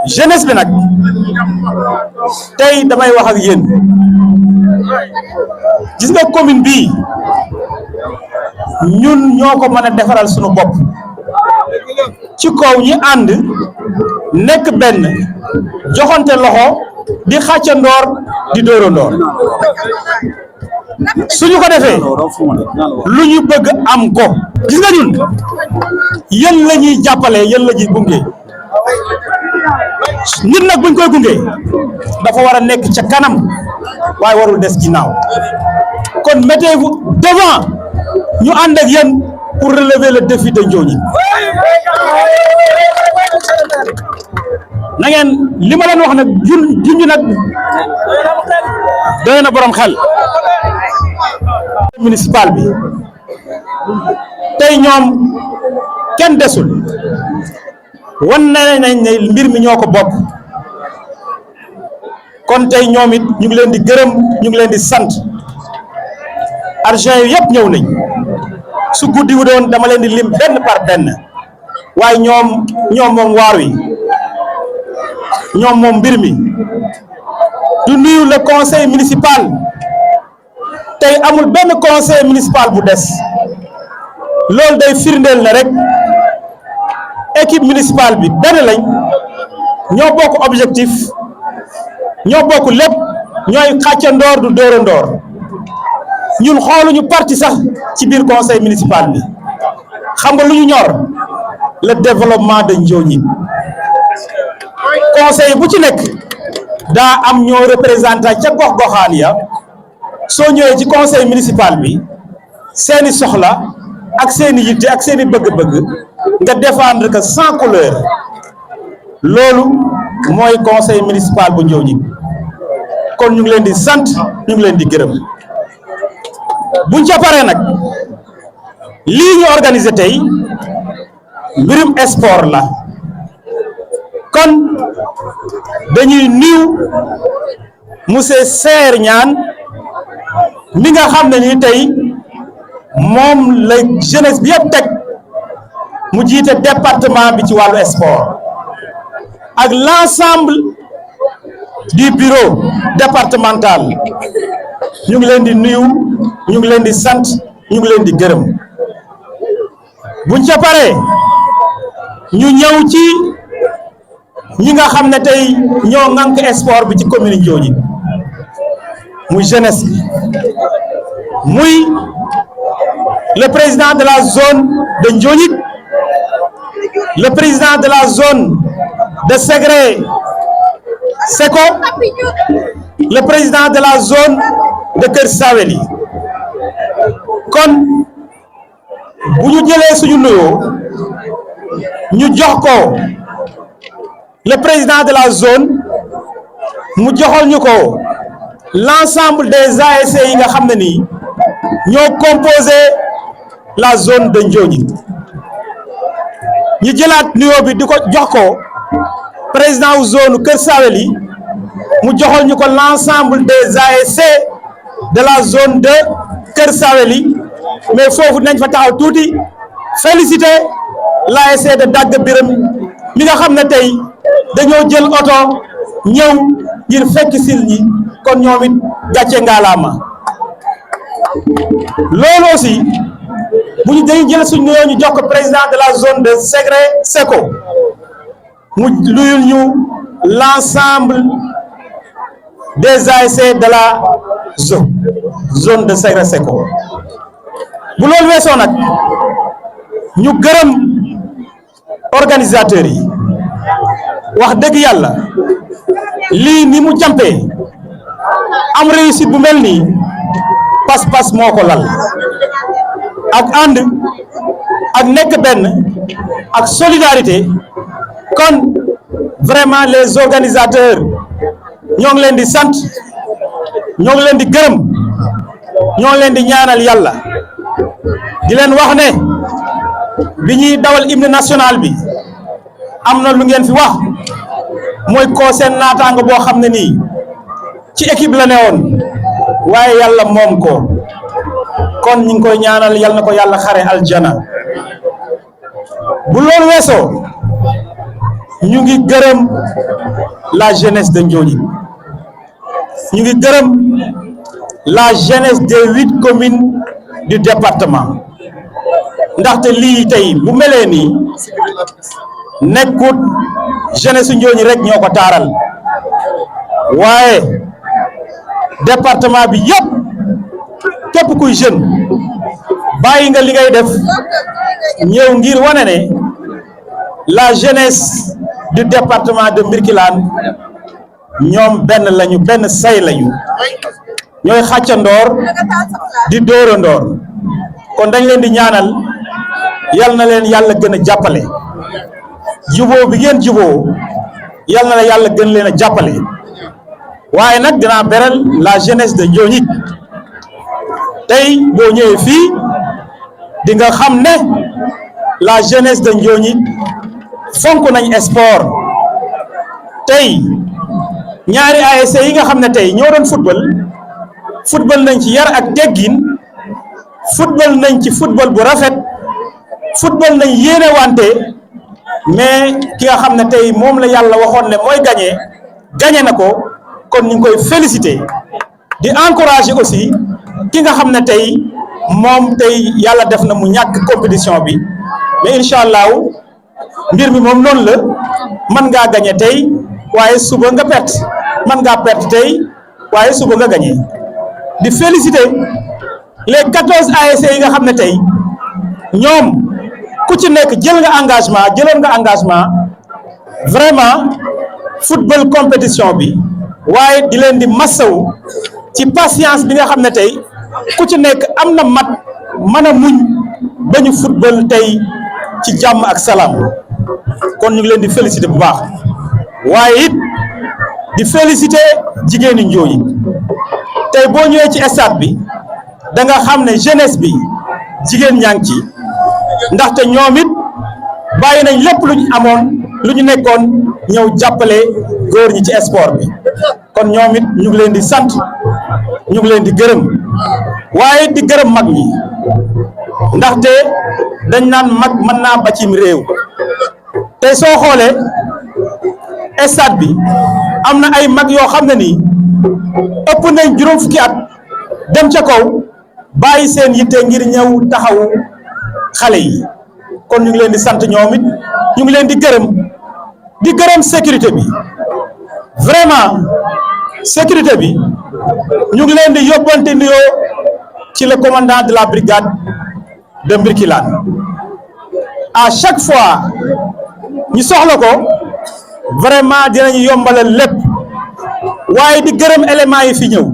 jeunesse bi nag tey damay wax ak yéen gis nga commune bii ñun ñoo ko mën a defaral sunu bopp ci kaw ñi ànd nekk benn joxante loxo di xàccandoor di dóorandoor suñu ko defee lu ñu bëgg am ko gis nga ñun yéen la ñuy jàppale yéen la ñuy gunge nit nag buñ koy gunge dafa war a nekk ca kanam waaye warul des ginnaaw kon mettez-vous devant ñu ànd ak yéen pour relever le défi de Ndiogni na ngeen li ma leen wax nag junj nag doy na borom xel municipal bi tey ñoom kenn desul wan nañ ne mbir mi ñoo ko bokk kon tey ñoom it ñu ngi leen di gërëm ñu ngi leen di sant argent yi yëpp ñëw nañ su guddi wu doon dama leen di lim benn par benn waaye ñoom moom waar wi ñoom moom mbir mi du nuyu le conseil municipal tey amul benn conseil municipal bu des loolu day firndeel na rek équipe municipale bi benn lañ ñoo bokk objectif ñoo bokk lépp ñooy xàccandoor du dóorandoor ñun xooluñu parti sax ci biir conseil municipal bi xam nga lu ñu ñor le développement de Ndiogni conseil bu ci nekk daa am ñoo représentant ca gox goxaan ya soo ñëwee ci conseil municipal bi seeni soxla ak seeni yitte ak seeni bëgg-bëgg nga défendre que sans couleur loolu mooy conseil municipal bu Ndiogni kon ñu ngi leen di sant ñu ngi leen di gërëm buñ ca paree nag lii ñu organisé tey mbirum sport la kon dañuy nuyu monsieur Serre Niane mi nga xam ne ni tey moom la jeunesse bi yëpp teg mu jiite département bi ci wàllu sport ak l'ensemble du bureau départemental ñu ngi leen di nuyu ñu ngi leen di sant ñu ngi leen di gërëm buñ ca paree ñu ñëw ci ñi nga xam ne tey ñoo ŋànk sport bi ci commune Ndiogni muy jeunesse bi muy le président de la zone de Ndiogni le président de la zone de Ségré Seko le président de la zone de Kër Saweli kon bu ñu jëlee suñu nuyoo ñu jox ko le président de la zone mu joxol ñu ko l'ensemble des ASC yi nga xam ne nii ñoo composé la zone de Ndiogni ñu jëlaat nuyoo bi di ko jox ko président wu zone Kër Saweli mu joxol ñu ko l'ensemble des ASC de la zone de Kër Saweli mais foofu nañ fa taxaw tuuti féliciter l'ASC de Dagga Biram mi nga xam ne tey dañoo jël oto ñëw ngir fekk sil ñi kon ñoom it gàcce ngaalaama loolu aussi bu ñu dañu jël suñ nuyoo ñu jox ko président de la zone de Ségré Seko mu luyul ñu l'ensemble des ASC de la zone de Ségré Seko bu loolu weesoo nag ñu gërëm organisateurs yi wax dëgg yàlla lii ni mu jàmpee am réussite bu mel nii pas-pas moo ko lal ak ànd ak nekk benn ak solidarité kon vraiment les organisateurs ñoo ngi leen di sant ñoo ngi leen di gërëm ñoo ngi leen di ñaanal yàlla di leen wax ne bi ñuy dawal hymne national bi am na lu ngeen fi wax mooy ko seen naataango boo xam ne nii ci équipe la ne woon waaye yàlla moom ko kon ñu ngi koy ñaanal yal na ko yàlla xare aljana bu loolu weesoo ñu ngi gërëm la jeunesse de Ndiogni ñu ngi gërëm la jeunesse des 8 communes du département ndaxte lii tey bu melee nii nekkut jeunesse su Ndiogni rek ñoo ko taaral waaye département bi yëpp képp kuy jeune bàyyi nga li ngay def ñëw ngir wane ne la jeunesse du département de Birkelane ñoom benn lañu benn say lañu ñooy xàccandoor di dóorandoor kon dañ leen di ñaanal yal na leen yàlla gën a jàppale juboo bi ngeen juboo yal na la yàlla gën leen a jàppale waaye nag dinaa beral la jeunesse de Ndiogni tey boo ñëwee fii di nga xam ne la jeunesse de Ndiogni fonk nañ sport tey ñaari ASC yi nga xam ne tey ñoo doon football nañ ci yar ak teggin football nañ ci football bu rafet football nañ yéene wante mais ki nga xam ne tey moom la yàlla waxoon ne mooy gagné na ko kon ñu ngi koy féliciter di encourager aussi ki nga xam ne tey moom tey yàlla def na mu ñàkk compétition bi mais incha allahu mbir mi moom noonu la mën ngaa gagné tey waaye suba nga perte mën ngaa perte tey waaye suba nga gagné di féliciter les 14 ASC yi nga xam ne tey ñoom ku ci nekk jëloon nga engagement vraiment football compétition bi waaye di leen di massawu ci patience bi nga xam ne tey ku ci nekk am na mën a muñ ba ñu football tey ci jàmm ak salaam kon ñu ngi leen di féliciter bu baax waaye it di féliciter jigéeni Ndiogni tey boo ñëwee ci stade bi da nga xam ne jeunesse bi jigéen ñaa ngi ci ndaxte ñoom it bàyyi nañ lépp lu ñu amoon lu ñu nekkoon ñëw jàppale góor ñi ci sport bi kon ñoom it ñu ngi leen di sant ñu ngi leen di gërëm waaye di gërëm mag ñi ndaxte dañ naan mag mën naa bàccim réew tey soo xoolee stade bi am na ay mag yoo xam ne nii ëpp nañ juróom fukki at dem ca kaw bàyyi seen yitte ngir ñëw taxawu xale yi kon ñu ngi leen di sant ñoom it ñu ngi leen di gërëm sécurité bi vraiment sécurité bi ñu ngi leen di yóbbante nuyoo ci le commandant de la brigade de Birkelane à chaque fois ñu soxla ko vraiment dinañu yombalal lépp waaye di gërëm éléments yi fi ñëw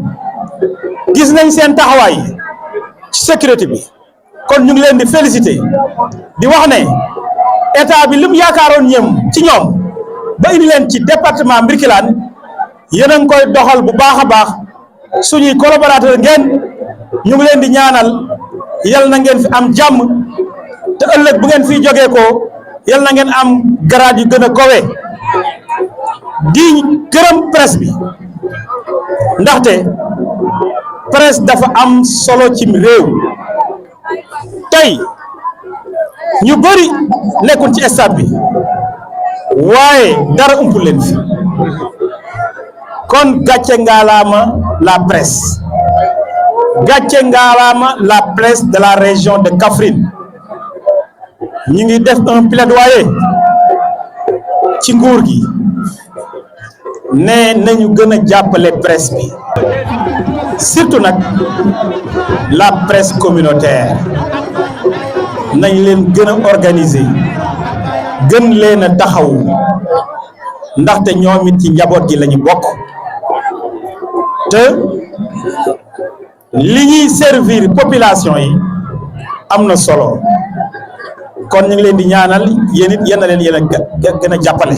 gis nañ seen taxawaay ci sécurité bi kon ñu ngi leen di féliciter di wax ne état bi li mu yaakaaroon ci ñoom ba indi leen ci département Birkelane yéen a ngi koy doxal bu baax a baax suñuy collaborateur ngeen ñu ngi leen di ñaanal yal na ngeen fi am jàmm te ëllëg bu ngeen fiy jógee ko yal na ngeen am grade yu gën a kowe di gërëm presse bi ndaxte presse dafa am solo ci réew tey ñu bëri nekkul ci stade bi waaye dara umpul leen fi kon gàcce ngaalaama la presse gàcce ngaalaama la presse de la région de Kaffrine ñu ngi def un plaidoyer ci nguur gi ne nañu gën a jàppale presse bi surtout nag la presse communautaire nañ leen gën a organiser gën leen a taxaw ndaxte ñoom it ci njaboot gi lañu bokk te li ñuy servir population yi am na solo kon ñu ngi leen di ñaanal yéen it yéen a leen gën a jàppale